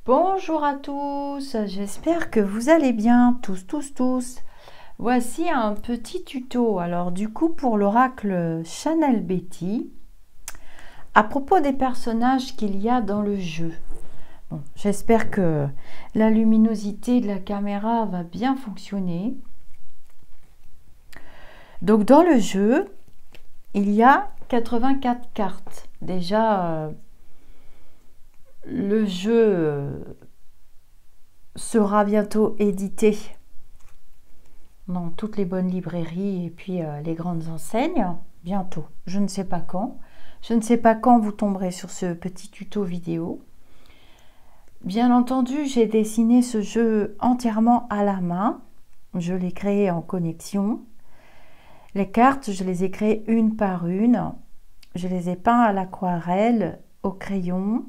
Bonjour à tous, j'espère que vous allez bien, tous. Voici un petit tuto, alors du coup pour l'oracle Chanel Betty, à propos des personnages qu'il y a dans le jeu. Bon, j'espère que la luminosité de la caméra va bien fonctionner. Donc dans le jeu, il y a 84 cartes. Déjà, le jeu sera bientôt édité dans toutes les bonnes librairies et puis les grandes enseignes, bientôt. Je ne sais pas quand. Je ne sais pas quand vous tomberez sur ce petit tuto vidéo. Bien entendu, j'ai dessiné ce jeu entièrement à la main. Je l'ai créé en connexion. Les cartes, je les ai créées une par une. Je les ai peints à l'aquarelle, au crayon,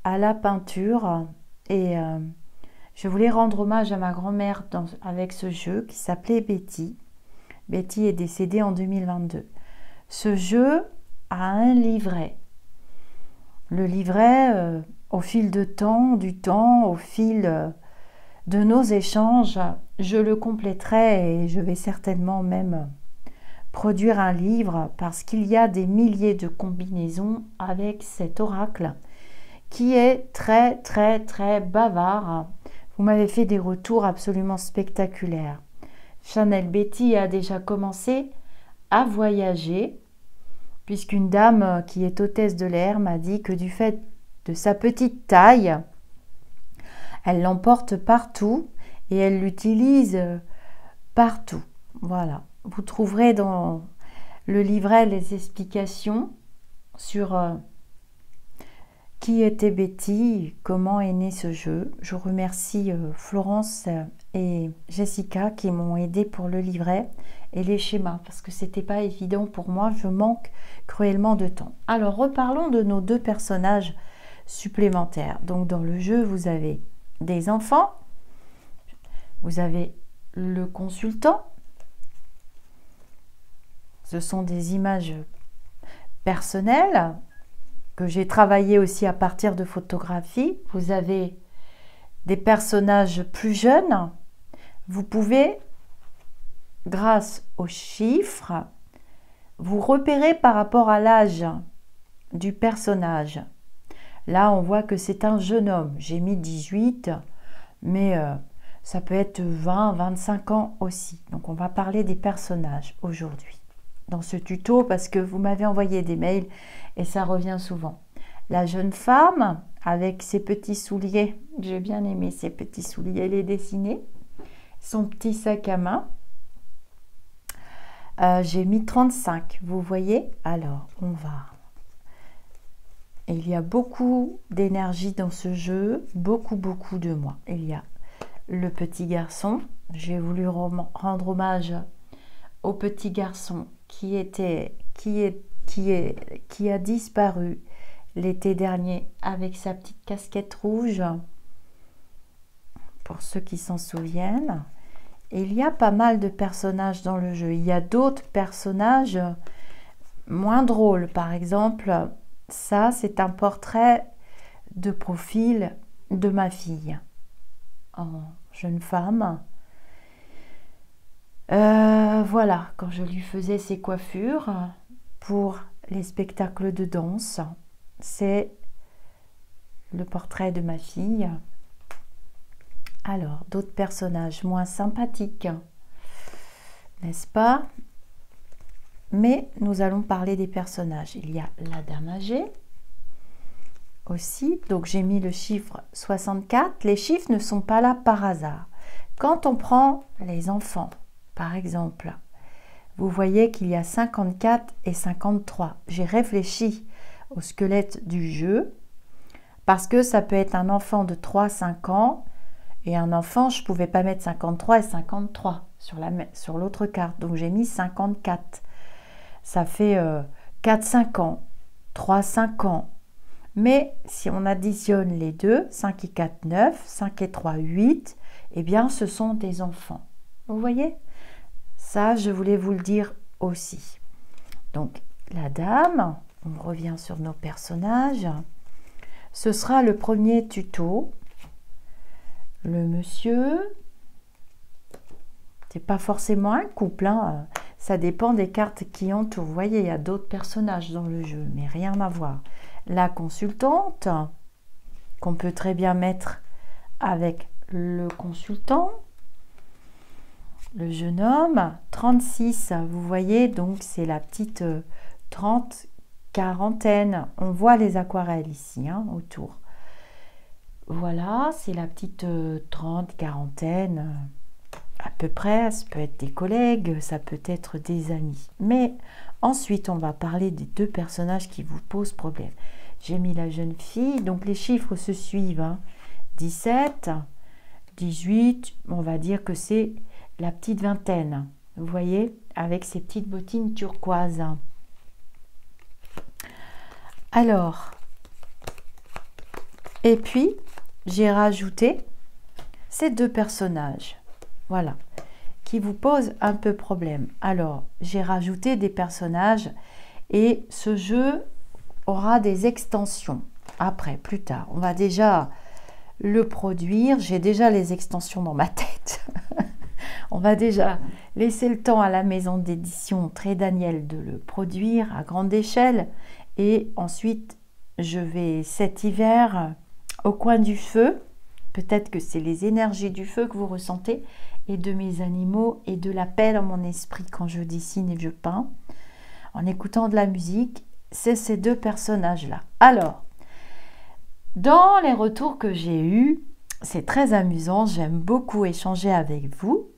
à la peinture et je voulais rendre hommage à ma grand-mère avec ce jeu qui s'appelait Betty. Betty est décédée en 2022. Ce jeu a un livret. Le livret, au fil du temps, au fil de nos échanges, je le compléterai et je vais certainement même produire un livre parce qu'il y a des milliers de combinaisons avec cet oracle qui est très bavard. Vous m'avez fait des retours absolument spectaculaires. Chanel Betty a déjà commencé à voyager, puisqu'une dame qui est hôtesse de l'air m'a dit que du fait de sa petite taille, elle l'emporte partout et elle l'utilise partout. Voilà, vous trouverez dans le livret les explications sur qui était Betty, comment est né ce jeu. Je remercie Florence et Jessica qui m'ont aidé pour le livret et les schémas parce que c'était pas évident pour moi, je manque cruellement de temps. Alors reparlons de nos deux personnages supplémentaires. Donc dans le jeu, vous avez des enfants, vous avez le consultant. Ce sont des images personnelles que j'ai travaillé aussi à partir de photographies. Vous avez des personnages plus jeunes. Vous pouvez, grâce aux chiffres, vous repérer par rapport à l'âge du personnage. Là, on voit que c'est un jeune homme. J'ai mis 18, mais ça peut être 20, 25 ans aussi. Donc, on va parler des personnages aujourd'hui dans ce tuto parce que vous m'avez envoyé des mails et ça revient souvent. La jeune femme avec ses petits souliers, j'ai bien aimé ses petits souliers, les dessiner, son petit sac à main. J'ai mis 35, vous voyez. Alors, on va... Il y a beaucoup d'énergie dans ce jeu, beaucoup de moi. Il y a le petit garçon. J'ai voulu rendre hommage au petit garçon qui a disparu l'été dernier avec sa petite casquette rouge, pour ceux qui s'en souviennent. Et il y a pas mal de personnages dans le jeu. Il y a d'autres personnages moins drôles. Par exemple, ça, c'est un portrait de profil de ma fille en jeune femme. Voilà, quand je lui faisais ses coiffures pour les spectacles de danse, c'est le portrait de ma fille. Alors, d'autres personnages moins sympathiques, n'est-ce pas? Mais nous allons parler des personnages. Il y a la dame âgée aussi. Donc, j'ai mis le chiffre 64. Les chiffres ne sont pas là par hasard. Quand on prend les enfants, par exemple, vous voyez qu'il y a 54 et 53. J'ai réfléchi au squelette du jeu parce que ça peut être un enfant de 3-5 ans et un enfant, je ne pouvais pas mettre 53 et 53 sur l'autre carte. Donc, j'ai mis 54. Ça fait 4-5 ans, 3-5 ans. Mais si on additionne les deux, 5 et 4, 9, 5 et 3, 8, eh bien, ce sont des enfants. Vous voyez? Ça, je voulais vous le dire aussi. Donc, la dame, on revient sur nos personnages. Ce sera le premier tuto le monsieur. C'est pas forcément un couple, hein. Ça dépend des cartes qui entourent. Vous voyez, il y a d'autres personnages dans le jeu, mais rien à voir. La consultante, qu'on peut très bien mettre avec le consultant. Le jeune homme, 36, vous voyez, donc c'est la petite 30, quarantaine. On voit les aquarelles ici, hein, autour. Voilà, c'est la petite 30, quarantaine, à peu près. Ça peut être des collègues, ça peut être des amis. Mais ensuite, on va parler des deux personnages qui vous posent problème. J'ai mis la jeune fille, donc les chiffres se suivent, hein. 17, 18, on va dire que c'est la petite vingtaine, vous voyez, avec ses petites bottines turquoises. Alors, et puis, j'ai rajouté ces deux personnages, voilà, qui vous posent un peu problème. Alors, j'ai rajouté des personnages et ce jeu aura des extensions. Après, plus tard, on va déjà le produire. J'ai déjà les extensions dans ma tête. On va déjà laisser le temps à la maison d'édition Très Daniel de le produire à grande échelle. Et ensuite, je vais cet hiver au coin du feu. Peut-être que c'est les énergies du feu que vous ressentez et de mes animaux et de la paix dans mon esprit quand je dessine et je peins. En écoutant de la musique, c'est ces deux personnages-là. Alors, dans les retours que j'ai eus, c'est très amusant, j'aime beaucoup échanger avec vous.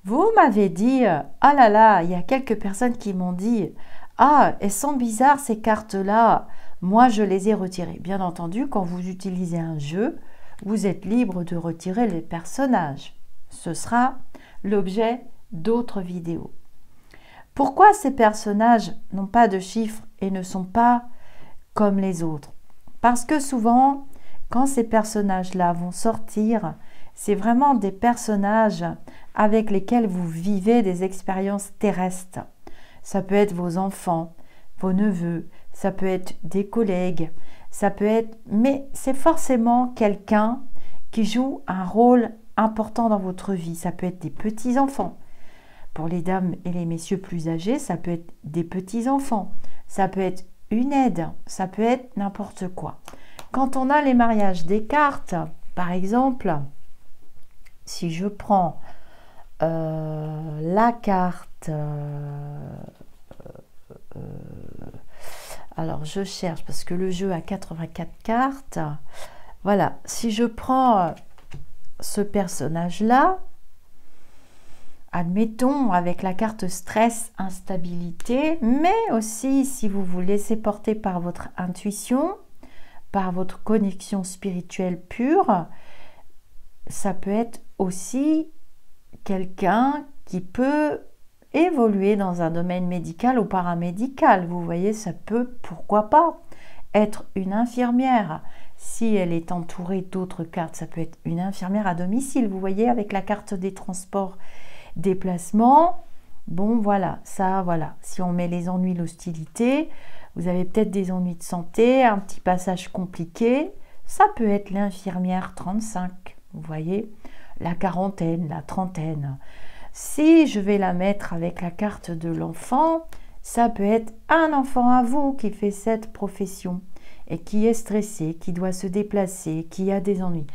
Vous m'avez dit, ah là là, il y a quelques personnes qui m'ont dit, ah, elles sont bizarres ces cartes-là, moi je les ai retirées. Bien entendu, quand vous utilisez un jeu, vous êtes libre de retirer les personnages. Ce sera l'objet d'autres vidéos. Pourquoi ces personnages n'ont pas de chiffres et ne sont pas comme les autres? Parce que souvent, quand ces personnages-là vont sortir, c'est vraiment des personnages avec lesquels vous vivez des expériences terrestres. Ça peut être vos enfants, vos neveux, ça peut être des collègues, ça peut être... Mais c'est forcément quelqu'un qui joue un rôle important dans votre vie. Ça peut être des petits-enfants. Pour les dames et les messieurs plus âgés, ça peut être des petits-enfants. Ça peut être une aide, ça peut être n'importe quoi. Quand on a les mariages des cartes, par exemple, si je prends la carte, alors je cherche parce que le jeu a 84 cartes, voilà, si je prends ce personnage-là, admettons avec la carte stress, instabilité, mais aussi si vous vous laissez porter par votre intuition, par votre connexion spirituelle pure, ça peut être aussi quelqu'un qui peut évoluer dans un domaine médical ou paramédical. Vous voyez, ça peut, pourquoi pas, être une infirmière. Si elle est entourée d'autres cartes, ça peut être une infirmière à domicile. Vous voyez, avec la carte des transports, déplacement, bon voilà, ça voilà, si on met les ennuis, l'hostilité, vous avez peut-être des ennuis de santé, un petit passage compliqué, ça peut être l'infirmière 35, vous voyez, la quarantaine, la trentaine. Si je vais la mettre avec la carte de l'enfant, ça peut être un enfant à vous qui fait cette profession et qui est stressé, qui doit se déplacer, qui a des ennuis.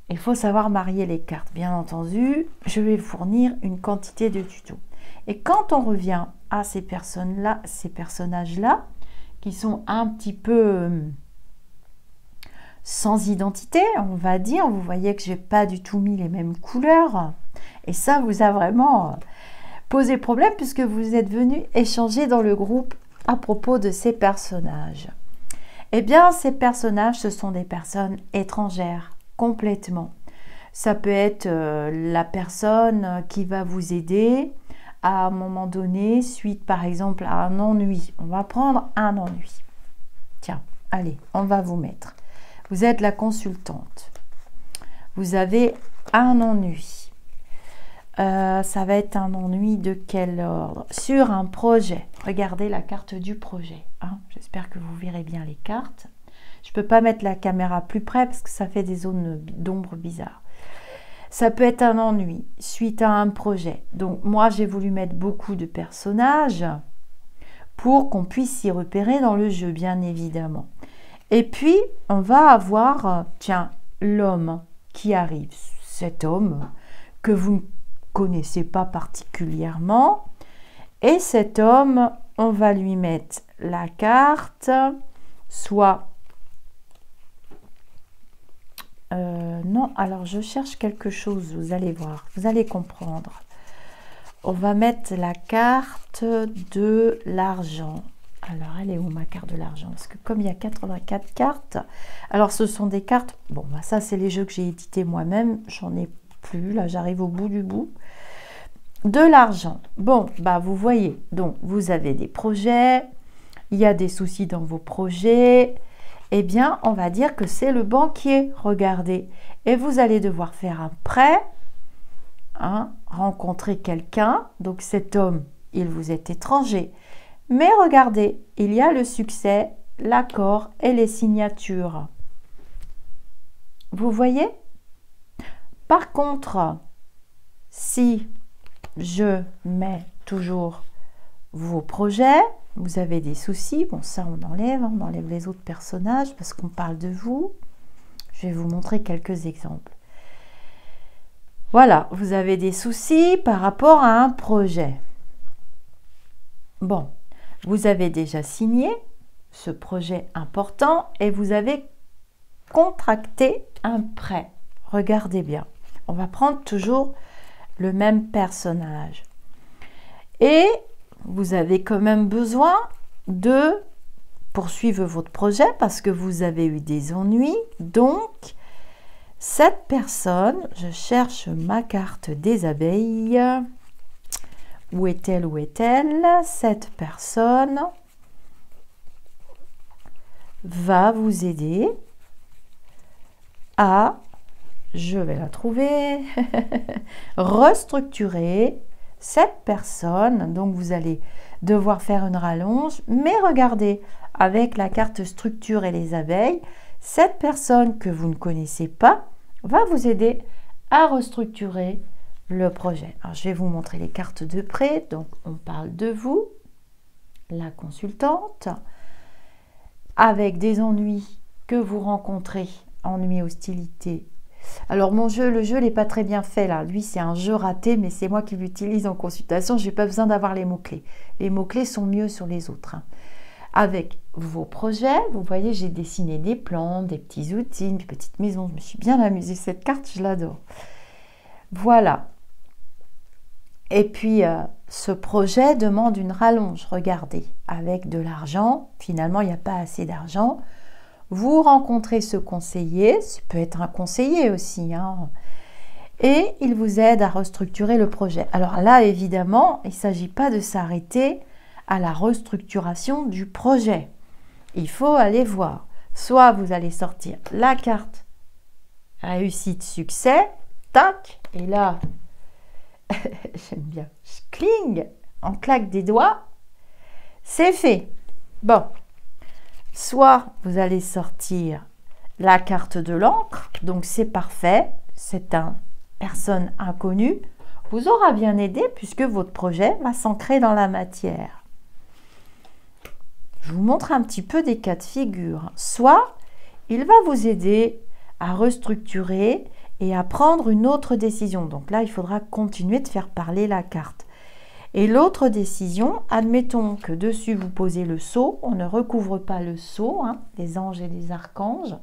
Il faut savoir marier les cartes. Bien entendu, je vais fournir une quantité de tutos. Et quand on revient à ces personnes-là, ces personnages-là, qui sont un petit peu sans identité, on va dire, vous voyez que je n'ai pas du tout mis les mêmes couleurs. Et ça vous a vraiment posé problème puisque vous êtes venu échanger dans le groupe à propos de ces personnages. Eh bien, ces personnages, ce sont des personnes étrangères. Complètement. Ça peut être la personne qui va vous aider à un moment donné, suite par exemple à un ennui. On va prendre un ennui. Tiens, allez, on va vous mettre. Vous êtes la consultante. Vous avez un ennui. Ça va être un ennui de quel ordre? Sur un projet. Regardez la carte du projet. Hein. J'espère que vous verrez bien les cartes. Je ne peux pas mettre la caméra plus près parce que ça fait des zones d'ombre bizarres. Ça peut être un ennui suite à un projet. Donc moi, j'ai voulu mettre beaucoup de personnages pour qu'on puisse s'y repérer dans le jeu, bien évidemment. Et puis, on va avoir, tiens, l'homme qui arrive. Cet homme que vous ne connaissez pas particulièrement. Et cet homme, on va lui mettre la carte, soit... non, alors je cherche quelque chose, vous allez voir, vous allez comprendre. On va mettre la carte de l'argent. Alors, elle est où ma carte de l'argent? Parce que comme il y a 84 cartes, alors ce sont des cartes... Bon, bah ça, c'est les jeux que j'ai édités moi-même. J'en ai plus, là, j'arrive au bout du bout. De l'argent. Bon, bah vous voyez, donc vous avez des projets, il y a des soucis dans vos projets. Eh bien, on va dire que c'est le banquier, regardez. Et vous allez devoir faire un prêt, hein, rencontrer quelqu'un. Donc cet homme, il vous est étranger. Mais regardez, il y a le succès, l'accord et les signatures. Vous voyez? Par contre, si je mets toujours vos projets, vous avez des soucis, bon ça on enlève les autres personnages parce qu'on parle de vous. Je vais vous montrer quelques exemples. Voilà, vous avez des soucis par rapport à un projet. Bon, vous avez déjà signé ce projet important et vous avez contracté un prêt. Regardez bien, on va prendre toujours le même personnage. Et vous avez quand même besoin de poursuivre votre projet parce que vous avez eu des ennuis. Donc, cette personne, je cherche ma carte des abeilles. Où est-elle? Où est-elle? Cette personne va vous aider à, je vais la trouver, restructurer cette personne. Donc vous allez devoir faire une rallonge, mais regardez, avec la carte structure et les abeilles, cette personne que vous ne connaissez pas va vous aider à restructurer le projet. Alors je vais vous montrer les cartes de près. Donc on parle de vous, la consultante, avec des ennuis que vous rencontrez, ennuis, hostilité. Alors le jeu n'est pas très bien fait là. Lui c'est un jeu raté, mais c'est moi qui l'utilise en consultation. Je n'ai pas besoin d'avoir les mots-clés. Les mots-clés sont mieux sur les autres. Hein. Avec vos projets, vous voyez, j'ai dessiné des plans, des petits outils, une petite maison. Je me suis bien amusée. Cette carte, je l'adore. Voilà. Et puis, ce projet demande une rallonge. Regardez, avec de l'argent, finalement, il n'y a pas assez d'argent. Vous rencontrez ce conseiller, ça peut être un conseiller aussi, hein, et il vous aide à restructurer le projet. Alors là, évidemment, il ne s'agit pas de s'arrêter à la restructuration du projet. Il faut aller voir. Soit vous allez sortir la carte réussite, succès, tac, et là, j'aime bien, cling, on claque des doigts, c'est fait. Bon. Soit vous allez sortir la carte de l'encre, donc c'est parfait, c'est une personne inconnue, vous aura bien aidé puisque votre projet va s'ancrer dans la matière. Je vous montre un petit peu des cas de figure. Soit il va vous aider à restructurer et à prendre une autre décision. Donc là, il faudra continuer de faire parler la carte. Et l'autre décision, admettons que dessus vous posez le sceau, on ne recouvre pas le sceau, hein, des anges et des archanges,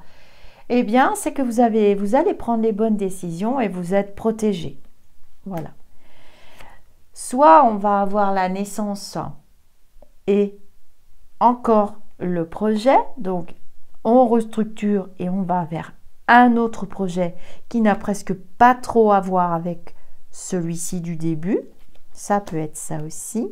eh bien c'est que vous allez prendre les bonnes décisions et vous êtes protégé. Voilà. Soit on va avoir la naissance et encore le projet, donc on restructure et on va vers un autre projet qui n'a presque pas trop à voir avec celui-ci du début. Ça peut être ça aussi.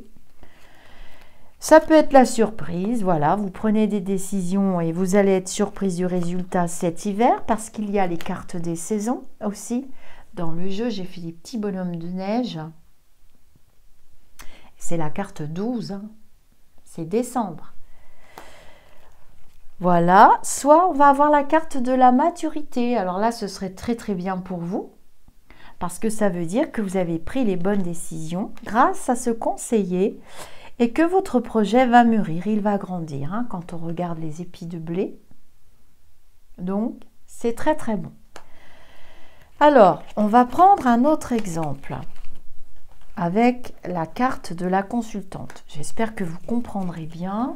Ça peut être la surprise. Voilà, vous prenez des décisions et vous allez être surprise du résultat cet hiver parce qu'il y a les cartes des saisons aussi. Dans le jeu, j'ai fait des petits bonhommes de neige. C'est la carte 12. Hein. C'est décembre. Voilà. Soit on va avoir la carte de la maturité. Alors là, ce serait très très bien pour vous. parce que ça veut dire que vous avez pris les bonnes décisions grâce à ce conseiller et que votre projet va mûrir, il va grandir, hein, quand on regarde les épis de blé. Donc, c'est très très bon. Alors, on va prendre un autre exemple avec la carte de la consultante. J'espère que vous comprendrez bien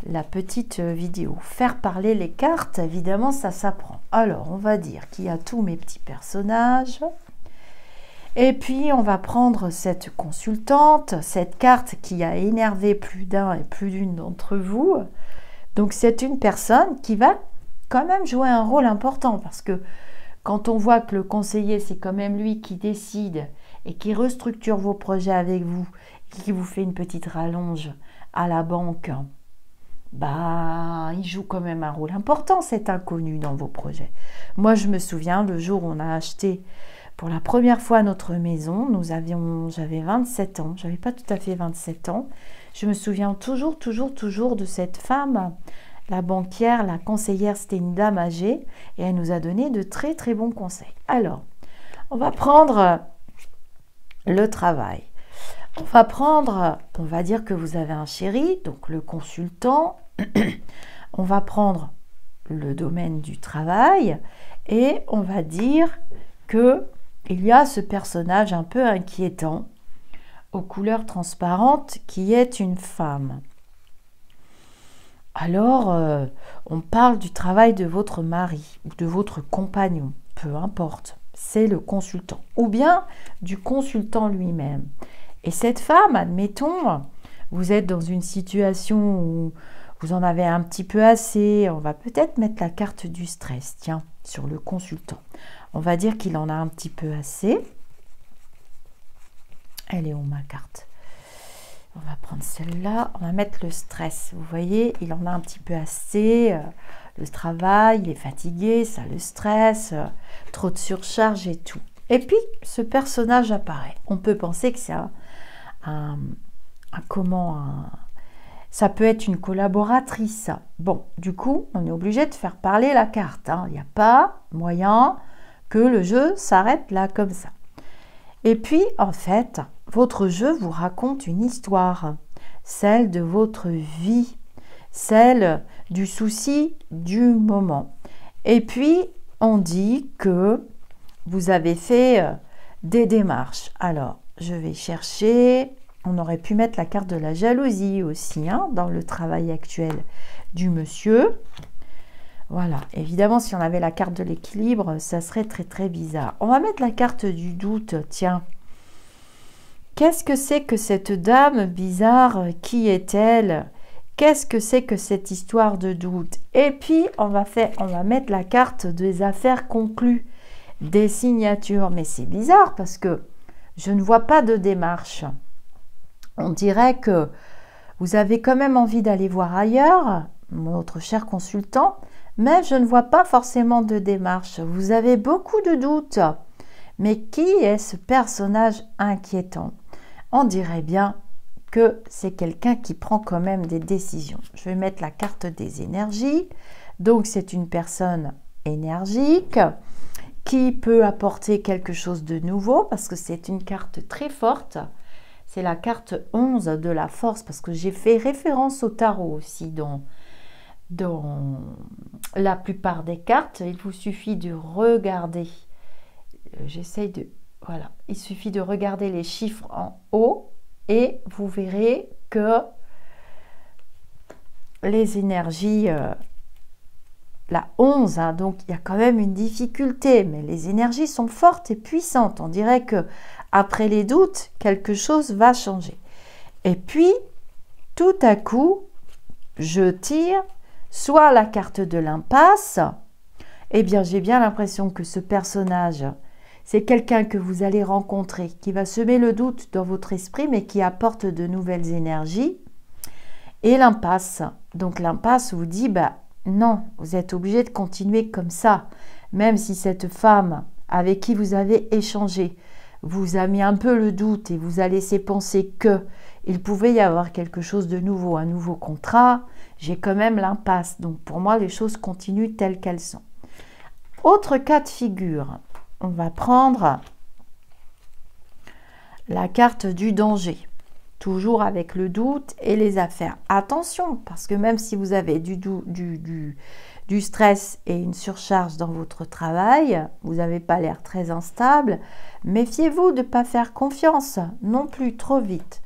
la petite vidéo. Faire parler les cartes, évidemment, ça s'apprend. Alors, on va dire qu'il y a tous mes petits personnages. Et puis, on va prendre cette consultante, cette carte qui a énervé plus d'un et plus d'une d'entre vous. Donc, c'est une personne qui va quand même jouer un rôle important parce que quand on voit que le conseiller, c'est quand même lui qui décide et qui restructure vos projets avec vous, qui vous fait une petite rallonge à la banque, bah, il joue quand même un rôle important, cet inconnu dans vos projets. Moi, je me souviens, le jour où on a acheté pour la première fois notre maison, j'avais 27 ans, j'avais pas tout à fait 27 ans. Je me souviens toujours de cette femme, la banquière, la conseillère, c'était une dame âgée, et elle nous a donné de très très bons conseils. Alors, on va prendre le travail. On va dire que vous avez un chéri, donc le consultant. On va prendre le domaine du travail et on va dire que il y a ce personnage un peu inquiétant aux couleurs transparentes qui est une femme. Alors, on parle du travail de votre mari ou de votre compagnon, peu importe, c'est le consultant, ou bien du consultant lui-même. Et cette femme, admettons, vous êtes dans une situation où vous en avez un petit peu assez, on va peut-être mettre la carte du stress, tiens, sur le consultant. On va dire qu'il en a un petit peu assez. Elle est où ma carte? On va prendre celle-là, on va mettre le stress. Vous voyez, il en a un petit peu assez, le travail, il est fatigué, ça le stresse, trop de surcharge et tout. Et puis, ce personnage apparaît. On peut penser que c'est ça peut être une collaboratrice. Bon, du coup, on est obligé de faire parler la carte, hein. Il n'y a pas moyen que le jeu s'arrête là comme ça. Et puis, en fait, votre jeu vous raconte une histoire, celle de votre vie, celle du souci du moment. Et puis, on dit que vous avez fait des démarches. Alors, je vais chercher, on aurait pu mettre la carte de la jalousie aussi, hein, dans le travail actuel du monsieur. Voilà, évidemment, si on avait la carte de l'équilibre, ça serait très très bizarre. On va mettre la carte du doute, tiens. Qu'est-ce que c'est que cette dame bizarre? Qui est-elle? Qu'est-ce que c'est que cette histoire de doute? Et puis, on va mettre la carte des affaires conclues, des signatures. Mais c'est bizarre parce que je ne vois pas de démarche. On dirait que vous avez quand même envie d'aller voir ailleurs, notre cher consultant, mais je ne vois pas forcément de démarche. Vous avez beaucoup de doutes. Mais qui est ce personnage inquiétant? On dirait bien que c'est quelqu'un qui prend quand même des décisions. Je vais mettre la carte des énergies. Donc, c'est une personne énergique qui peut apporter quelque chose de nouveau parce que c'est une carte très forte. C'est la carte 11 de la force parce que j'ai fait référence au tarot aussi dans la plupart des cartes. Il vous suffit de regarder. Voilà, il suffit de regarder les chiffres en haut et vous verrez que les énergies, la 11, hein, donc il y a quand même une difficulté, mais les énergies sont fortes et puissantes. On dirait que après les doutes, quelque chose va changer. Et puis, tout à coup, je tire soit la carte de l'impasse. Eh bien, j'ai bien l'impression que ce personnage, c'est quelqu'un que vous allez rencontrer, qui va semer le doute dans votre esprit, mais qui apporte de nouvelles énergies. Et l'impasse. Donc l'impasse vous dit, bah non, vous êtes obligé de continuer comme ça. Même si cette femme avec qui vous avez échangé vous a mis un peu le doute et vous a laissé penser qu'il pouvait y avoir quelque chose de nouveau, un nouveau contrat, j'ai quand même l'impasse. Donc pour moi, les choses continuent telles qu'elles sont. Autre cas de figure. on va prendre la carte du danger. Toujours avec le doute et les affaires. Attention, parce que même si vous avez du stress et une surcharge dans votre travail, vous n'avez pas l'air très instable, méfiez-vous de ne pas faire confiance non plus trop vite.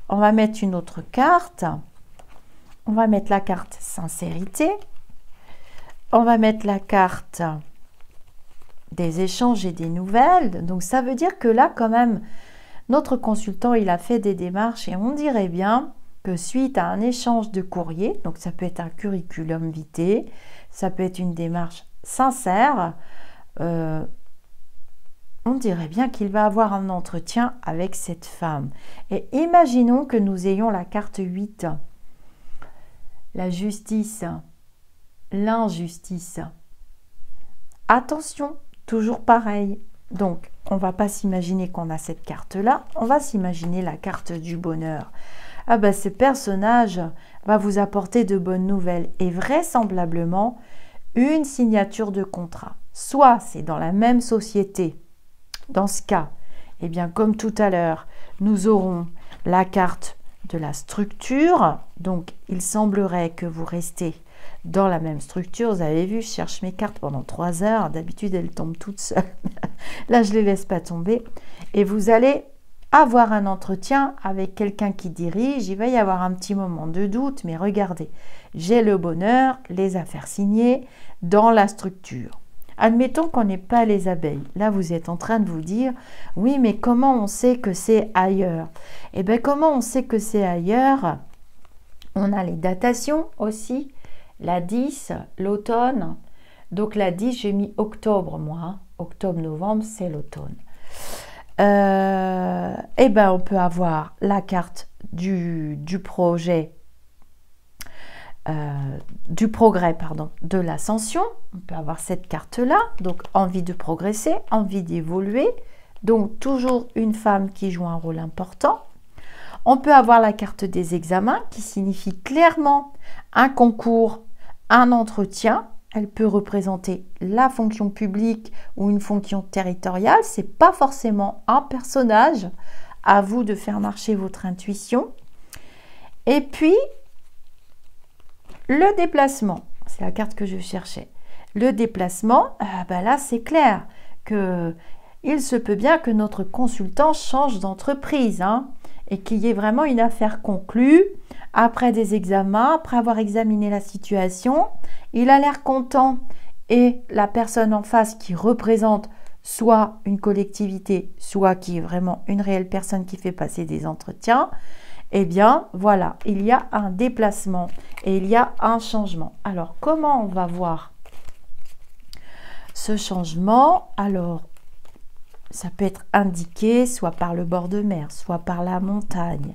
On va mettre une autre carte. On va mettre la carte sincérité. On va mettre la carte des échanges et des nouvelles. Donc ça veut dire que là quand même, notre consultant, il a fait des démarches et on dirait bien que suite à un échange de courrier, donc ça peut être un curriculum vitae, ça peut être une démarche sincère, on dirait bien qu'il va avoir un entretien avec cette femme. Et imaginons que nous ayons la carte 8, la justice, l'injustice. Attention, toujours pareil. Donc, on ne va pas s'imaginer qu'on a cette carte-là, on va s'imaginer la carte du bonheur. Ah ben, ce personnage va vous apporter de bonnes nouvelles et vraisemblablement une signature de contrat. Soit c'est dans la même société. Dans ce cas, eh bien, comme tout à l'heure, nous aurons la carte de la structure. Donc, il semblerait que vous restez dans la même structure. Vous avez vu, je cherche mes cartes pendant 3 heures. D'habitude, elles tombent toutes seules. Là, je ne les laisse pas tomber. Et vous allez avoir un entretien avec quelqu'un qui dirige. Il va y avoir un petit moment de doute, mais regardez, j'ai le bonheur, les affaires signées dans la structure. Admettons qu'on n'est pas les abeilles. Là, vous êtes en train de vous dire, oui, mais comment on sait que c'est ailleurs? Eh bien, comment on sait que c'est ailleurs? On a les datations aussi. La 10, l'automne. Donc la 10, j'ai mis octobre, moi. Hein. Octobre, novembre, c'est l'automne. Eh bien, on peut avoir la carte du projet, du progrès, pardon, de l'ascension. On peut avoir cette carte-là. Donc, envie de progresser, envie d'évoluer. Donc, toujours une femme qui joue un rôle important. On peut avoir la carte des examens qui signifie clairement un concours, un entretien. Elle peut représenter la fonction publique ou une fonction territoriale. Ce n'est pas forcément un personnage. À vous de faire marcher votre intuition. Et puis, le déplacement. C'est la carte que je cherchais. Le déplacement, ben là, c'est clair que il se peut bien que notre consultant change d'entreprise. Hein, et qu'il y ait vraiment une affaire conclue, après des examens, après avoir examiné la situation, il a l'air content et la personne en face qui représente soit une collectivité, soit qui est vraiment une réelle personne qui fait passer des entretiens, eh bien voilà, il y a un déplacement et il y a un changement. Alors comment on va voir ce changement? Alors, ça peut être indiqué soit par le bord de mer, soit par la montagne,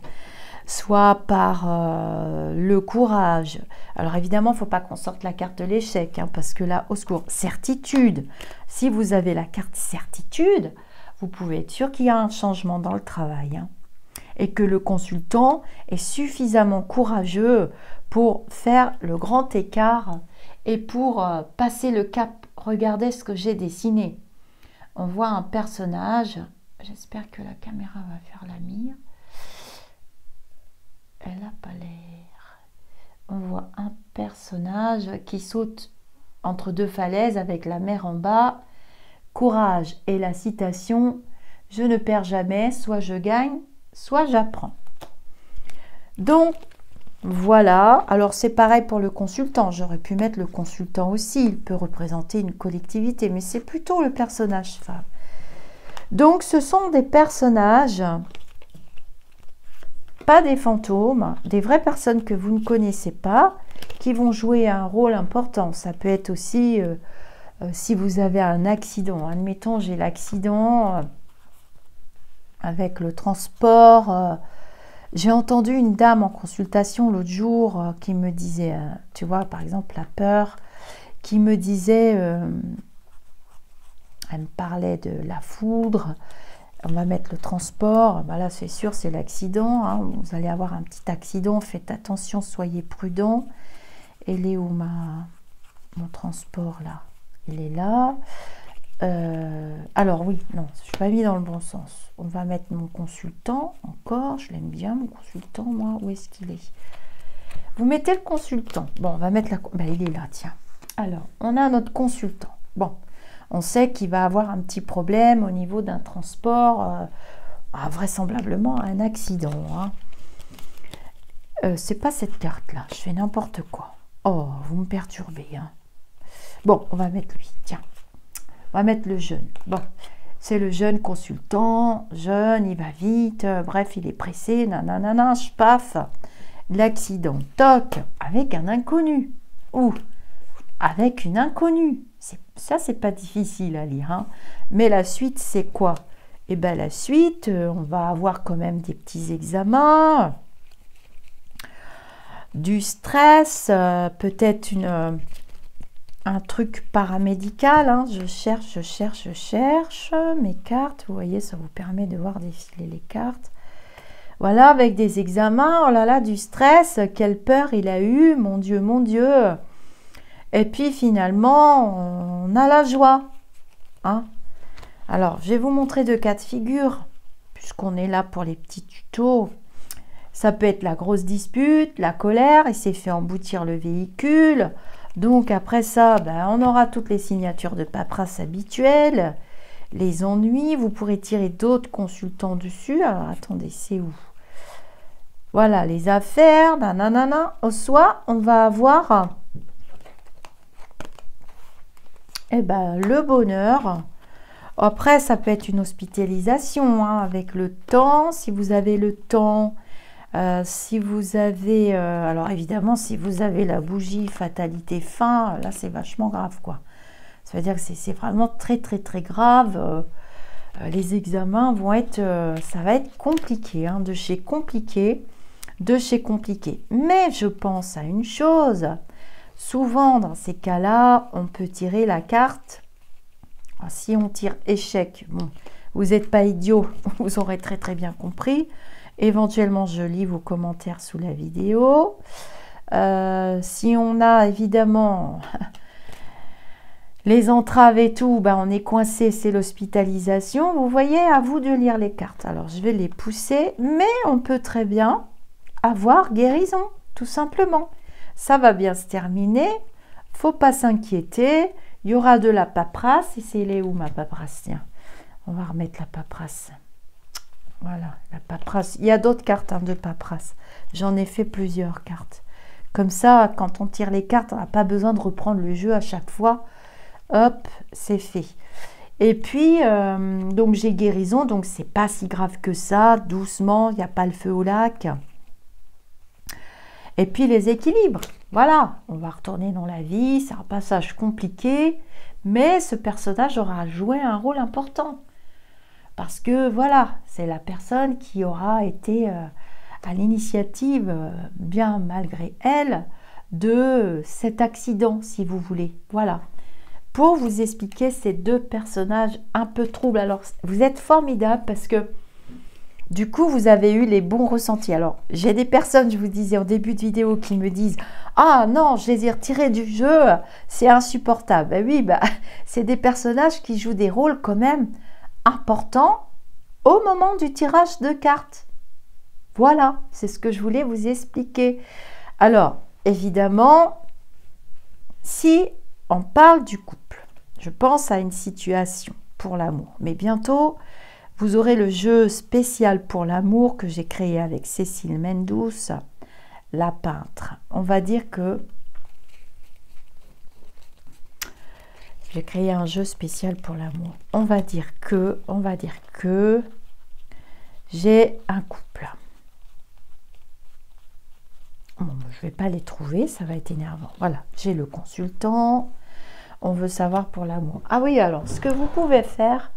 soit par le courage. Alors évidemment, il ne faut pas qu'on sorte la carte de l'échec, hein, parce que là, au secours, certitude. Si vous avez la carte certitude, vous pouvez être sûr qu'il y a un changement dans le travail. Hein, et que le consultant est suffisamment courageux pour faire le grand écart et pour passer le cap. Regardez ce que j'ai dessiné. On voit un personnage, j'espère que la caméra va faire la mire, elle n'a pas l'air. On voit un personnage qui saute entre 2 falaises avec la mer en bas, courage et la citation, je ne perds jamais, soit je gagne, soit j'apprends. Donc, voilà, alors c'est pareil pour le consultant, j'aurais pu mettre le consultant aussi, il peut représenter une collectivité, mais c'est plutôt le personnage femme. Donc ce sont des personnages, pas des fantômes, des vraies personnes que vous ne connaissez pas, qui vont jouer un rôle important. Ça peut être aussi, si vous avez un accident, admettons j'ai l'accident avec le transport. J'ai entendu une dame en consultation l'autre jour qui me disait, tu vois, par exemple, la peur, qui me disait, elle me parlait de la foudre, on va mettre le transport, ben là c'est sûr c'est l'accident, hein, vous allez avoir un petit accident, faites attention, soyez prudents. Et il est où mon transport là? Il est là. Alors oui, non, je suis pas mis dans le bon sens. On va mettre mon consultant encore. Je l'aime bien, mon consultant, moi. Où est-ce qu'il est? Vous mettez le consultant. Bon, on va mettre la... Ben, il est là, tiens. Alors, on a notre consultant. Bon, on sait qu'il va avoir un petit problème au niveau d'un transport, vraisemblablement un accident. Hein. C'est pas cette carte-là. Je fais n'importe quoi. Oh, vous me perturbez. Hein. Bon, on va mettre lui, tiens. On va mettre le jeune. Bon, c'est le jeune consultant, jeune, il va vite, bref, il est pressé, nanana, paf, l'accident, toc, avec un inconnu, ou avec une inconnue. Ça, c'est pas difficile à lire, hein. Mais la suite, c'est quoi? Eh bien, la suite, on va avoir quand même des petits examens, du stress, peut-être un truc paramédical, hein. Je cherche mes cartes. Vous voyez, ça vous permet de voir défiler les cartes. Voilà, avec des examens. Oh là là, du stress. Quelle peur il a eu. Mon Dieu, mon Dieu. Et puis finalement, on a la joie. Hein. Alors, je vais vous montrer deux cas de figure, puisqu'on est là pour les petits tutos. Ça peut être la grosse dispute, la colère. Il s'est fait emboutir le véhicule. Donc après ça, ben, on aura toutes les signatures de paperasse habituelles, les ennuis, vous pourrez tirer d'autres consultants dessus. Alors attendez, c'est où? Voilà, les affaires, nanana. Au soir, on va avoir le bonheur. Après, ça peut être une hospitalisation, hein, avec le temps, si vous avez le temps. Si vous avez, alors évidemment, si vous avez la bougie fatalité fin, là c'est vachement grave, quoi. Ça veut dire que c'est vraiment très grave. Les examens vont être, ça va être compliqué, hein, de chez compliqué. Mais je pense à une chose, souvent dans ces cas-là, on peut tirer la carte. Alors, si on tire échec, bon, vous n'êtes pas idiot, vous aurez très bien compris. Éventuellement, je lis vos commentaires sous la vidéo. Si on a évidemment les entraves et tout, ben on est coincé, c'est l'hospitalisation. Vous voyez, à vous de lire les cartes. Alors, je vais les pousser, mais on peut très bien avoir guérison, tout simplement. Ça va bien se terminer. Faut pas s'inquiéter. Il y aura de la paperasse. Et c'est où ma paperasse? Tiens, on va remettre la paperasse. Voilà, la paperasse. Il y a d'autres cartes, hein, de paperasse. J'en ai fait plusieurs cartes. Comme ça, quand on tire les cartes, on n'a pas besoin de reprendre le jeu à chaque fois. Hop, c'est fait. Et puis, donc j'ai guérison, donc c'est pas si grave que ça. Doucement, il n'y a pas le feu au lac. Et puis les équilibres. Voilà, on va retourner dans la vie. C'est un passage compliqué. Mais ce personnage aura joué un rôle important. Parce que voilà, c'est la personne qui aura été à l'initiative, bien malgré elle, de cet accident, si vous voulez. Voilà. Pour vous expliquer ces deux personnages un peu troubles. Alors, vous êtes formidables parce que du coup, vous avez eu les bons ressentis. Alors, j'ai des personnes, je vous disais en début de vidéo, qui me disent « Ah non, je les ai retirés du jeu, c'est insupportable. » Ben oui, c'est des personnages qui jouent des rôles quand même important au moment du tirage de cartes. Voilà, c'est ce que je voulais vous expliquer. Alors, évidemment, si on parle du couple, je pense à une situation pour l'amour. Mais bientôt, vous aurez le jeu spécial pour l'amour que j'ai créé avec Cécile Mendous, la peintre. On va dire que j'ai créé un jeu spécial pour l'amour. On va dire que j'ai un couple. Bon, je ne vais pas les trouver, ça va être énervant. Voilà, j'ai le consultant. On veut savoir pour l'amour. Ah oui, alors, ce que vous pouvez faire,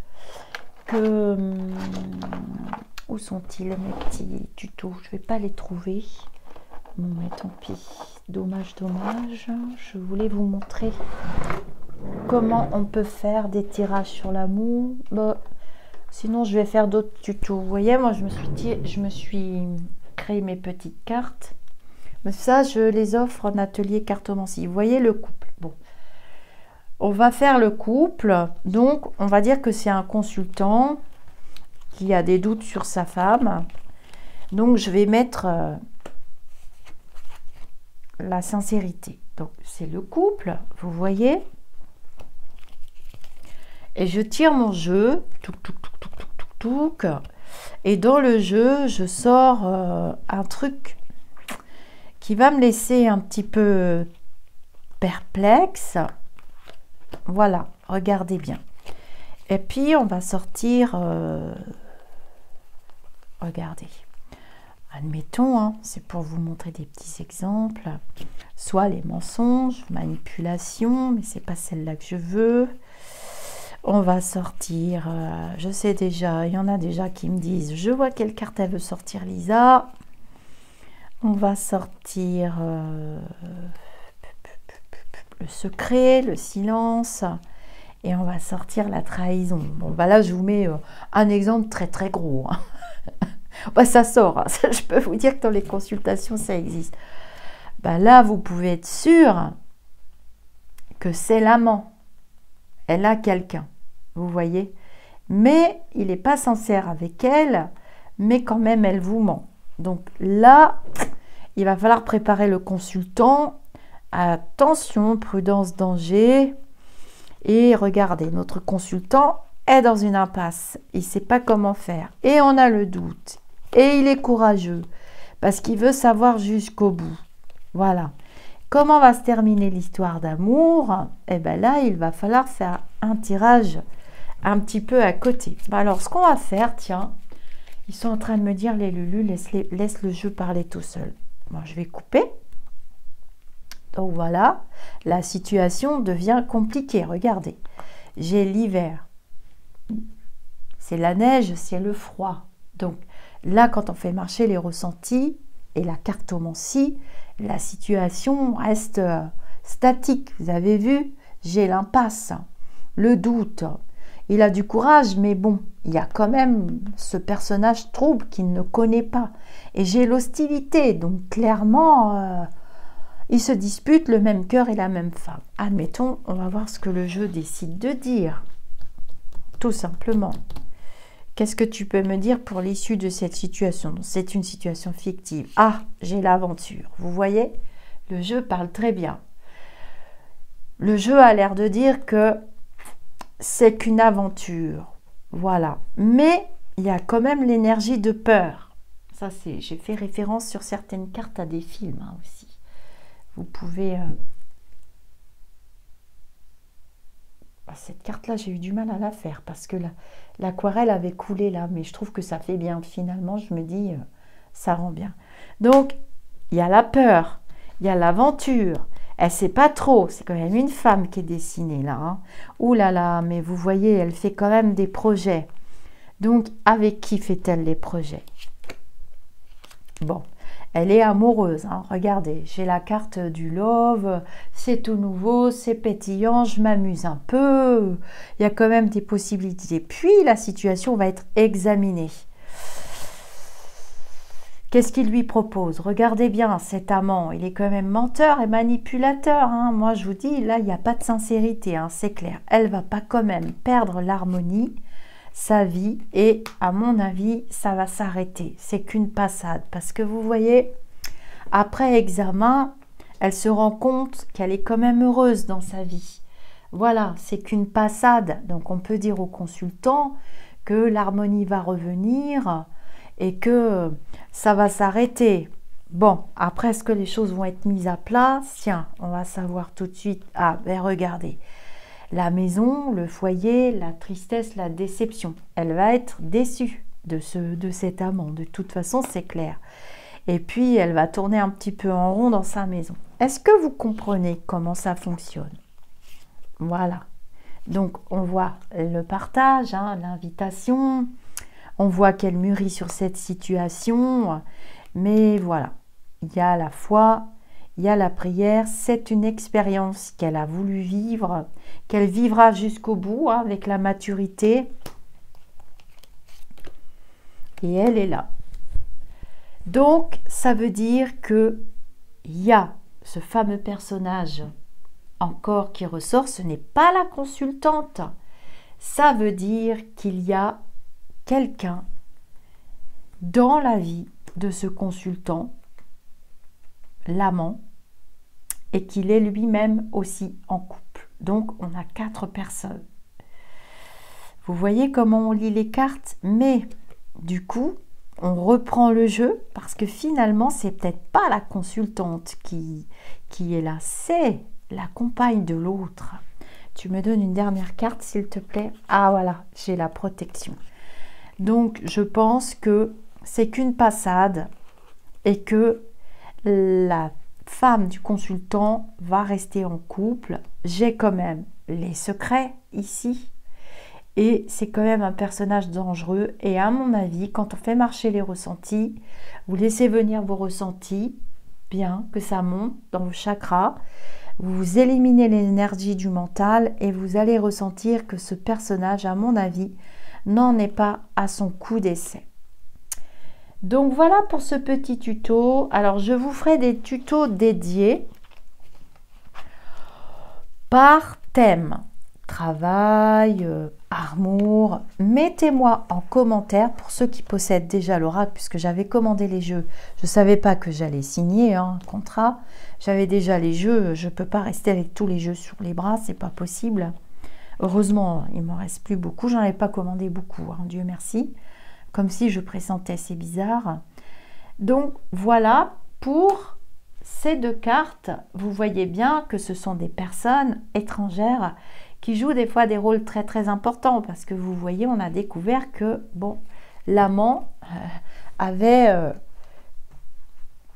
où sont-ils mes petits tutos? Je ne vais pas les trouver. Bon, mais tant pis. Dommage. Je voulais vous montrer comment on peut faire des tirages sur l'amour. Sinon, je vais faire d'autres tutos. Vous voyez, moi, je me suis créé mes petites cartes. Mais ça, je les offre en atelier cartomancie. Vous voyez le couple. Bon. On va faire le couple. Donc, on va dire que c'est un consultant qui a des doutes sur sa femme. Donc, je vais mettre la sincérité. Donc, c'est le couple, vous voyez. Et je tire mon jeu. Touc, touc, touc, touc, touc, touc, touc. Et dans le jeu, je sors un truc qui va me laisser un petit peu perplexe. Voilà, regardez bien. Et puis, on va sortir... regardez. Admettons, hein, c'est pour vous montrer des petits exemples. Soit les mensonges, manipulation, mais c'est pas celle-là que je veux. On va sortir, je sais déjà, il y en a déjà qui me disent, je vois quelle carte elle veut sortir, Lisa. On va sortir le secret, le silence, et on va sortir la trahison. Bon, bah là, je vous mets un exemple très très gros. Hein. Bah, ça sort, hein. Ça, je peux vous dire que dans les consultations, ça existe. Bah, là, vous pouvez être sûr que c'est l'amant. Elle a quelqu'un. Vous voyez, mais il n'est pas sincère avec elle, mais quand même elle vous ment. Donc là, il va falloir préparer le consultant. Attention, prudence, danger. Et regardez, notre consultant est dans une impasse. Il ne sait pas comment faire. Et on a le doute. Et il est courageux parce qu'il veut savoir jusqu'au bout. Voilà. Comment va se terminer l'histoire d'amour? Eh bien là, il va falloir faire un tirage un petit peu à côté. Alors, ce qu'on va faire, tiens, ils sont en train de me dire, les Lulus, laisse le jeu parler tout seul. Moi, je vais couper. Donc voilà, la situation devient compliquée. Regardez, j'ai l'hiver. C'est la neige, c'est le froid. Donc là, quand on fait marcher les ressentis et la cartomancie, la situation reste statique. Vous avez vu, j'ai l'impasse, le doute. Il a du courage, mais bon, il y a quand même ce personnage trouble qu'il ne connaît pas. Et j'ai l'hostilité, donc clairement, ils se disputent le même cœur et la même femme. Admettons, on va voir ce que le jeu décide de dire. Tout simplement. Qu'est-ce que tu peux me dire pour l'issue de cette situation? C'est une situation fictive. Ah, j'ai l'aventure. Vous voyez, le jeu parle très bien. Le jeu a l'air de dire que c'est qu'une aventure. Voilà. Mais il y a quand même l'énergie de peur. Ça, c'est. J'ai fait référence sur certaines cartes à des films hein, aussi. Vous pouvez... Cette carte-là, j'ai eu du mal à la faire parce que l'aquarelle avait coulé là. Mais je trouve que ça fait bien. Finalement, je me dis, ça rend bien. Donc, il y a la peur. Il y a l'aventure. Elle ne sait pas trop. C'est quand même une femme qui est dessinée là. Hein. Ouh là là, mais vous voyez, elle fait quand même des projets. Donc, avec qui fait-elle les projets? Bon. Elle est amoureuse, hein. Regardez, j'ai la carte du love, c'est tout nouveau, c'est pétillant, je m'amuse un peu, il y a quand même des possibilités. Puis la situation va être examinée. Qu'est-ce qu'il lui propose? Regardez bien, cet amant, il est quand même menteur et manipulateur. Hein. Moi, je vous dis, là, il n'y a pas de sincérité, hein, c'est clair. Elle ne va pas quand même perdre l'harmonie, sa vie, et à mon avis, ça va s'arrêter. C'est qu'une passade. Parce que vous voyez, après examen, elle se rend compte qu'elle est quand même heureuse dans sa vie. Voilà, c'est qu'une passade. Donc, on peut dire au consultant que l'harmonie va revenir et que ça va s'arrêter. Bon, après, est-ce que les choses vont être mises à plat? Tiens, on va savoir tout de suite. Ah, ben regardez. La maison, le foyer, la tristesse, la déception. Elle va être déçue de cet amant. De toute façon, c'est clair. Et puis, elle va tourner un petit peu en rond dans sa maison. Est-ce que vous comprenez comment ça fonctionne? Voilà. Donc, on voit le partage, hein, l'invitation. On voit qu'elle mûrit sur cette situation. Mais voilà, il y a la foi, il y a la prière. C'est une expérience qu'elle a voulu vivre, qu'elle vivra jusqu'au bout hein, avec la maturité. Et elle est là. Donc, ça veut dire qu'il y a ce fameux personnage encore qui ressort, ce n'est pas la consultante. Ça veut dire qu'il y a quelqu'un dans la vie de ce consultant, l'amant, et qu'il est lui-même aussi en couple. Donc, on a 4 personnes. Vous voyez comment on lit les cartes, mais du coup, on reprend le jeu parce que finalement, c'est peut-être pas la consultante qui est là, c'est la compagne de l'autre. Tu me donnes une dernière carte, s'il te plaît. Ah, voilà, j'ai la protection. Donc, je pense que c'est qu'une passade et que la femme du consultant va rester en couple. J'ai quand même les secrets ici. Et c'est quand même un personnage dangereux. Et à mon avis, quand on fait marcher les ressentis, vous laissez venir vos ressentis, bien que ça monte dans vos chakras. Vous éliminez l'énergie du mental et vous allez ressentir que ce personnage, à mon avis, n'en est pas à son coup d'essai. Donc voilà pour ce petit tuto. Alors je vous ferai des tutos dédiés par thème. Travail, amour. Mettez-moi en commentaire pour ceux qui possèdent déjà l'oracle, puisque j'avais commandé les jeux. Je ne savais pas que j'allais signer un contrat. J'avais déjà les jeux. Je ne peux pas rester avec tous les jeux sur les bras, c'est pas possible. Heureusement, il ne m'en reste plus beaucoup. J'en avais pas commandé beaucoup, hein, Dieu merci. Comme si je pressentais, c'est bizarre. Donc voilà pour ces 2 cartes. Vous voyez bien que ce sont des personnes étrangères qui jouent des fois des rôles très très importants, parce que vous voyez, on a découvert que bon, l'amant avait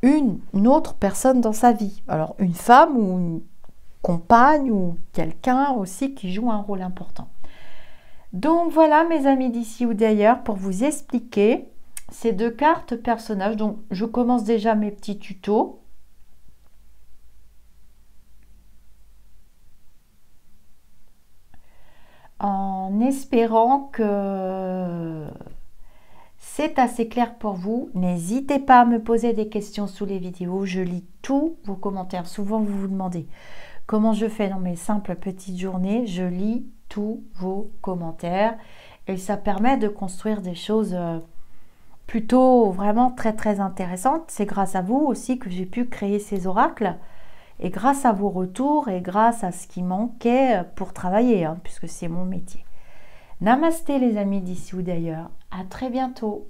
une autre personne dans sa vie. Alors une femme ou une compagne ou quelqu'un aussi qui joue un rôle important. Donc voilà mes amis d'ici ou d'ailleurs pour vous expliquer ces 2 cartes personnages. Donc je commence déjà mes petits tutos. En espérant que c'est assez clair pour vous. N'hésitez pas à me poser des questions sous les vidéos. Je lis tous vos commentaires. Souvent, vous vous demandez comment je fais dans mes simples petites journées. Je lis tous vos commentaires et ça permet de construire des choses plutôt vraiment très très intéressantes. C'est grâce à vous aussi que j'ai pu créer ces oracles. Et grâce à vos retours et grâce à ce qui manquait pour travailler, hein, puisque c'est mon métier. Namasté les amis d'ici ou d'ailleurs. À très bientôt.